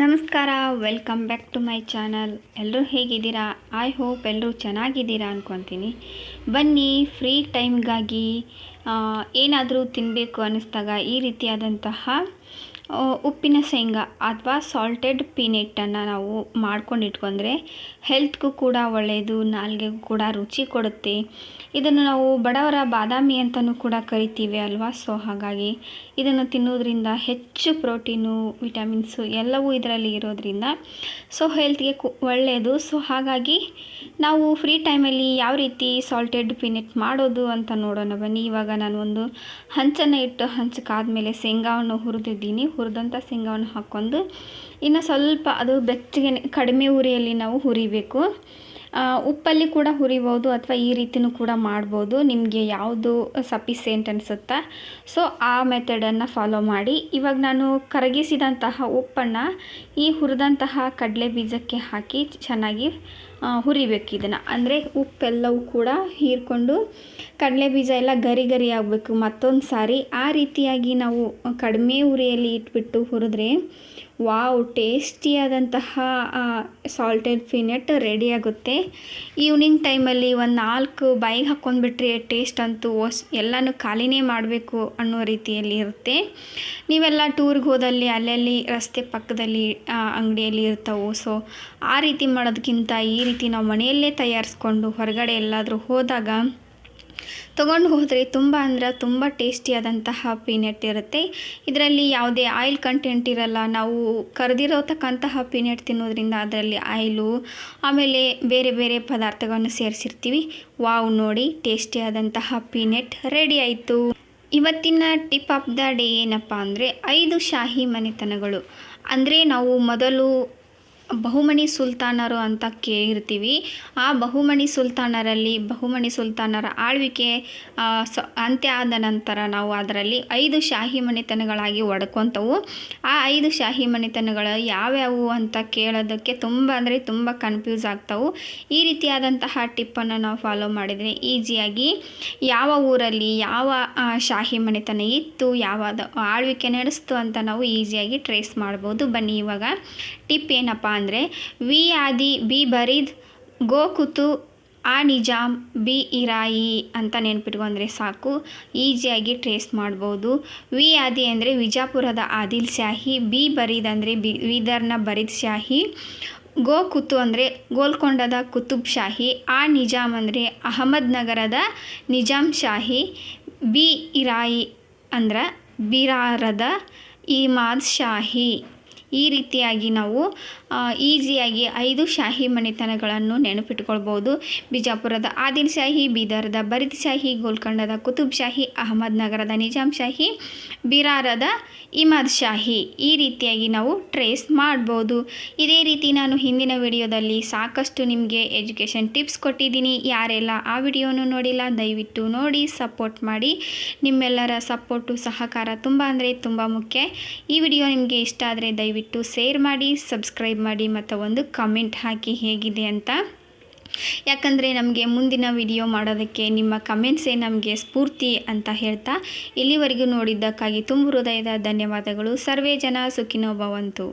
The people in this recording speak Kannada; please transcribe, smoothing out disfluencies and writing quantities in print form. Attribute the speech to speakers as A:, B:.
A: ನಮಸ್ಕಾರ, welcome back to my channel. ಎಲ್ಲರೂ ಹೇಗಿದ್ದೀರಾ? ಐ ಹೋಪ್ ಎಲ್ಲರೂ ಚೆನ್ನಾಗಿದ್ದೀರಾ ಅಂದ್ಕೊತೀನಿ. ಬನ್ನಿ, ಫ್ರೀ ಟೈಮ್ಗಾಗಿ ಏನಾದರೂ ತಿನ್ನಬೇಕು ಅನ್ನಿಸ್ದಾಗ ಈ ರೀತಿಯಾದಂತಹ ಉಪ್ಪಿನ ಶೇಂಗಾ ಅಥವಾ ಸಾಲ್ಟೆಡ್ ಪೀನಟ್ಟನ್ನು ನಾವು ಮಾಡ್ಕೊಂಡು ಇಟ್ಕೊಂಡ್ರೆ ಹೆಲ್ತ್ಗೂ ಕೂಡ ಒಳ್ಳೆಯದು, ನಾಲಿಗೆಗೂ ಕೂಡ ರುಚಿ ಕೊಡುತ್ತೆ. ಇದನ್ನು ನಾವು ಬಡವರ ಬಾದಾಮಿ ಅಂತಲೂ ಕೂಡ ಕರಿತೀವಿ ಅಲ್ವಾ. ಸೊ ಹಾಗಾಗಿ ಇದನ್ನು ತಿನ್ನೋದ್ರಿಂದ ಹೆಚ್ಚು ಪ್ರೋಟೀನು, ವಿಟಮಿನ್ಸು ಎಲ್ಲವೂ ಇದರಲ್ಲಿ ಇರೋದ್ರಿಂದ ಸೊ ಹೆಲ್ತ್ಗೆ ಒಳ್ಳೆಯದು. ಸೊ ಹಾಗಾಗಿ ನಾವು ಫ್ರೀ ಟೈಮಲ್ಲಿ ಯಾವ ರೀತಿ ಸಾಲ್ಟೆಡ್ ಪೀನಟ್ ಮಾಡೋದು ಅಂತ ನೋಡೋಣ ಬನ್ನಿ. ಇವಾಗ ನಾನು ಒಂದು ಹಂಚನ್ನು ಇಟ್ಟು ಹಂಚಕ್ಕಾದ್ಮೇಲೆ ಶೇಂಗಾವನ್ನು ಹುರಿದಿದ್ದೀನಿ. ಹುರಿದಂಥ ಶೇಂಗಾವನ್ನು ಹಾಕ್ಕೊಂಡು ಇನ್ನು ಸ್ವಲ್ಪ ಅದು ಬೆಚ್ಚಗೆ ಕಡಿಮೆ ಉರಿಯಲ್ಲಿ ನಾವು ಹುರಿಬೇಕು. ಉಪ್ಪಲ್ಲಿ ಕೂಡ ಹುರಿಬೋದು ಅಥವಾ ಈ ರೀತಿಯೂ ಕೂಡ ಮಾಡ್ಬೋದು, ನಿಮಗೆ ಯಾವುದು ಸಫಿಸೆಂಟ್ ಅನಿಸುತ್ತಾ ಸೊ ಆ ಮೆಥಡನ್ನು ಫಾಲೋ ಮಾಡಿ. ಇವಾಗ ನಾನು ಕರಗಿಸಿದಂತಹ ಉಪ್ಪನ್ನು ಈ ಹುರಿದಂತಹ ಕಡಲೆ ಬೀಜಕ್ಕೆ ಹಾಕಿ ಚೆನ್ನಾಗಿ ಹುರಿಬೇಕು. ಇದನ್ನು ಅಂದರೆ ಉಪ್ಪೆಲ್ಲವೂ ಕೂಡ ಹೀರ್ಕೊಂಡು ಕಡಲೆ ಬೀಜ ಎಲ್ಲ ಗರಿ ಗರಿ ಆಗಬೇಕು ಮತ್ತೊಂದು ಸಾರಿ. ಆ ರೀತಿಯಾಗಿ ನಾವು ಕಡಿಮೆ ಉರಿಯಲ್ಲಿ ಇಟ್ಬಿಟ್ಟು ಹುರಿದ್ರೆ ವಾವ್, ಟೇಸ್ಟಿಯಾದಂತಹ ಸಾಲ್ಟೆಡ್ ಪೀನಟ್ ರೆಡಿಯಾಗುತ್ತೆ. ಈವ್ನಿಂಗ್ ಟೈಮಲ್ಲಿ ಒಂದು 4 ಬಾಯಿಗೆ ಹಾಕ್ಕೊಂಡ್ಬಿಟ್ರೆ ಟೇಸ್ಟ್ ಅಂತೂ ಎಲ್ಲನೂ ಖಾಲಿನೇ ಮಾಡಬೇಕು ಅನ್ನೋ ರೀತಿಯಲ್ಲಿ ಇರುತ್ತೆ. ನೀವೆಲ್ಲ ಟೂರ್ಗೆ ಹೋದಲ್ಲಿ ಅಲ್ಲಲ್ಲಿ ರಸ್ತೆ ಪಕ್ಕದಲ್ಲಿ ಅಂಗಡಿಯಲ್ಲಿ ಇರ್ತಾವೆ. ಸೊ ಆ ರೀತಿ ಮಾಡೋದಕ್ಕಿಂತ ಈ ರೀತಿ ನಾವು ಮನೆಯಲ್ಲೇ ತಯಾರಿಸ್ಕೊಂಡು ಹೊರಗಡೆ ಎಲ್ಲಾದರೂ ಹೋದಾಗ ತೊಗೊಂಡು ಹೋದರೆ ತುಂಬ ಟೇಸ್ಟಿಯಾದಂತಹ ಪೀನಟ್ ಇರುತ್ತೆ. ಇದರಲ್ಲಿ ಯಾವುದೇ ಆಯಿಲ್ ಕಂಟೆಂಟ್ ಇರಲ್ಲ. ನಾವು ಕರೆದಿರೋತಕ್ಕಂತಹ ಪೀನಟ್ ತಿನ್ನೋದ್ರಿಂದ ಅದರಲ್ಲಿ ಆಯಿಲು ಆಮೇಲೆ ಬೇರೆ ಬೇರೆ ಪದಾರ್ಥಗಳನ್ನು ಸೇರಿಸಿರ್ತೀವಿ. ವಾವ್, ನೋಡಿ ಟೇಸ್ಟಿಯಾದಂತಹ ಪೀನಟ್ ರೆಡಿ ಆಯಿತು. ಇವತ್ತಿನ ಟಿಪ್ ಆಫ್ ದ ಡೇ ಏನಪ್ಪ ಅಂದರೆ 5 ಶಾಹಿ ಮನೆತನಗಳು. ಅಂದರೆ ನಾವು ಮೊದಲು ಬಹುಮನಿ ಸುಲ್ತಾನರು ಅಂತ ಕೇಳಿರ್ತೀವಿ. ಆ ಬಹುಮನಿ ಸುಲ್ತಾನರ ಆಳ್ವಿಕೆ ಅಂತ್ಯ ಆದ ನಂತರ ನಾವು ಅದರಲ್ಲಿ 5 ಶಾಹಿ ಮನೆತನಗಳಾಗಿ ಒಡ್ಕೊತವು. ಆ 5 ಶಾಹಿ ಮನೆತನಗಳು ಯಾವ್ಯಾವು ಅಂತ ಕೇಳೋದಕ್ಕೆ ತುಂಬ ಕನ್ಫ್ಯೂಸ್ ಆಗ್ತಾವೆ. ಈ ರೀತಿಯಾದಂತಹ ಟಿಪ್ಪನ್ನು ನಾವು ಫಾಲೋ ಮಾಡಿದರೆ ಈಸಿಯಾಗಿ ಯಾವ ಊರಲ್ಲಿ ಯಾವ ಶಾಹಿ ಮನೆತನ ಇತ್ತು, ಯಾವಾದ ಆಳ್ವಿಕೆ ನಡೆಸ್ತು ಅಂತ ನಾವು ಈಸಿಯಾಗಿ ಟ್ರೇಸ್ ಮಾಡ್ಬೋದು. ಬನ್ನಿ, ಇವಾಗ ಟಿಪ್ ಏನಪ್ಪ ಅಂದರೆ ವಿ ಆದಿ ಬಿ ಬರೀದ್ ಗೋ ಕುತು ಆ ನಿಜಾಮ್ ಬಿ ಇರಾಯಿ ಅಂತ ನೆನ್ಪಿಟ್ಕೊಂಡ್ರೆ ಸಾಕು, ಈಸಿಯಾಗಿ ಟ್ರೇಸ್ ಮಾಡ್ಬೋದು. ವಿ ಆದಿ ಅಂದರೆ ವಿಜಾಪುರದ ಆದಿಲ್ ಶಾಹಿ, ಬಿ ಬರೀದ್ ಅಂದರೆ ಬೀದರ್ನ ಬರೀದ್ ಶಾಹಿ, ಗೋ ಕುತು ಅಂದರೆ ಗೋಲ್ಕೊಂಡದ ಕುತುಬ್ ಶಾಹಿ, ಆ ನಿಜಾಮ್ ಅಂದರೆ ಅಹಮದ್ ನಗರದ ನಿಜಾಮ್ ಶಾಹಿ, ಬಿ ಇರಾಯಿ ಅಂದ್ರೆ ಬಿರಾರದ ಇಮಾದ್ ಶಾಹಿ. ಈ ರೀತಿಯಾಗಿ ನಾವು ಈಸಿಯಾಗಿ 5 ಶಾಹಿ ಮನೆತನಗಳನ್ನು ನೆನಪಿಟ್ಕೊಳ್ಬೋದು. ಬಿಜಾಪುರದ ಆದಿಲ್ ಶಾಹಿ, ಬೀದರ್ದ ಬರೀದ್ ಶಾಹಿ, ಗೋಲ್ಕೊಂಡದ ಕುತುಬ್ ಶಾಹಿ, ಅಹಮದ್ ನಗರದ ನಿಜಾಮ್ ಶಾಹಿ, ಬಿರಾರದ ಇಮಾದ್ ಶಾಹಿ. ಈ ರೀತಿಯಾಗಿ ನಾವು ಟ್ರೇಸ್ ಮಾಡ್ಬೋದು. ಇದೇ ರೀತಿ ನಾನು ಹಿಂದಿನ ವಿಡಿಯೋದಲ್ಲಿ ಸಾಕಷ್ಟು ನಿಮಗೆ ಎಜುಕೇಷನ್ ಟಿಪ್ಸ್ ಕೊಟ್ಟಿದ್ದೀನಿ. ಯಾರೆಲ್ಲ ಆ ವಿಡಿಯೋನು ನೋಡಿಲ್ಲ ದಯವಿಟ್ಟು ನೋಡಿ ಸಪೋರ್ಟ್ ಮಾಡಿ. ನಿಮ್ಮೆಲ್ಲರ ಸಪೋರ್ಟು ಸಹಕಾರ ತುಂಬ ಮುಖ್ಯ. ಈ ವಿಡಿಯೋ ನಿಮಗೆ ಇಷ್ಟ ಆದರೆ ದಯವಿಟ್ಟು ಶೇರ್ ಮಾಡಿ, ಸಬ್ಸ್ಕ್ರೈಬ್ ಮಾಡಿ ಮತ್ತು ಒಂದು ಕಮೆಂಟ್ ಹಾಕಿ ಹೇಗಿದೆ ಅಂತ. ಯಾಕಂದರೆ ನಮಗೆ ಮುಂದಿನ ವಿಡಿಯೋ ಮಾಡೋದಕ್ಕೆ ನಿಮ್ಮ ಕಮೆಂಟ್ಸೇ ನಮಗೆ ಸ್ಫೂರ್ತಿ ಅಂತ ಹೇಳ್ತಾ ಇಲ್ಲಿವರೆಗೂ ನೋಡಿದ್ದಕ್ಕಾಗಿ ತುಂಬ ಹೃದಯದ ಧನ್ಯವಾದಗಳು. ಸರ್ವೇ ಜನ ಸುಖಿನೋ ಭವಂತು.